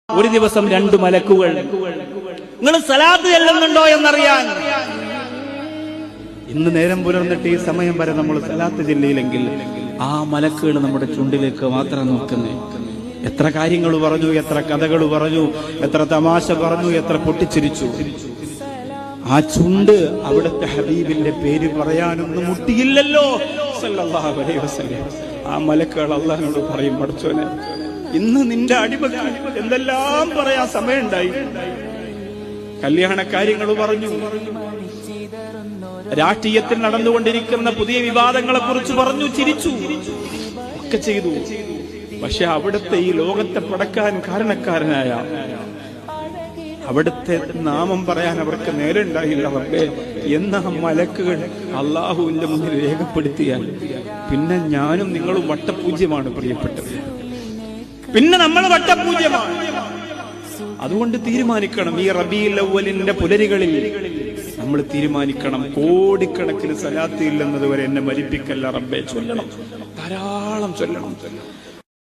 ഒരു ദിവസം 2 മലക്കുകൾ നിങ്ങൾ സലാത്ത് ചെല്ലുന്നുണ്ടോ എന്നറിയാൻ. ഇന്ന് നേരം പുലർന്നിട്ട് ഈ സമയം വരെ നമ്മൾ സലാത്ത് ചെല്ലിയില്ലെങ്കിൽ ആ മലക്കുകൾ നമ്മുടെ ചുണ്ടിലേക്ക് മാത്രം നോക്കുന്നേ. എത്ര കാര്യങ്ങൾ പറഞ്ഞു, എത്ര കഥകൾ പറഞ്ഞു, എത്ര തമാശ പറഞ്ഞു, എത്ര പൊട്ടിച്ചിരിച്ചു. ആ ചുണ്ട് അവിടുത്തെ ഹബീബിന്റെ പേര് പറയാനൊന്നും മുട്ടിയില്ലല്ലോ സല്ലല്ലാഹു അലൈഹി വസല്ലം. ആ മലക്കുകൾ അല്ലാഹുവിനോട് പറയും, പഠിച്ചോനെ, ഇന്ന് നിന്റെ അടിമക്ക് എന്തെല്ലാം പറയാൻ സമയമുണ്ടായി. കല്യാണ കാര്യങ്ങൾ പറഞ്ഞു, രാഷ്ട്രീയത്തിൽ നടന്നുകൊണ്ടിരിക്കുന്ന പുതിയ വിവാദങ്ങളെ കുറിച്ച് പറഞ്ഞു, ചിരിച്ചു, ഒക്കെ ചെയ്തു. പക്ഷെ അവിടുത്തെ ഈ ലോകത്തെ പടക്കാൻ കാരണക്കാരനായ അവിടുത്തെ നാമം പറയാൻ അവർക്ക് നേരെ ഉണ്ടായില്ല. റബ്ബേ എന്ന മലക്കുകൾ അള്ളാഹുവിന്റെ മുന്നിൽ രേഖപ്പെടുത്തിയാൽ പിന്നെ ഞാനും നിങ്ങളും വട്ടപൂജ്യമാണ് പ്രിയപ്പെട്ടത്. പിന്നെ നമ്മൾ വട്ടപൂജ്യമാണ്. അതുകൊണ്ട് തീരുമാനിക്കണം, ഈ റബീഉൽ അവ്വലിന്റെ പുലരികളിൽ നമ്മൾ തീരുമാനിക്കണം, കോടിക്കണക്കിന് സലാത്ത് ഇല്ലെന്നത് വരെ എന്നെ മരിപ്പിക്കല്ല റബ്ബേ. ചൊല്ലണം, ധാരാളം ചൊല്ലണം.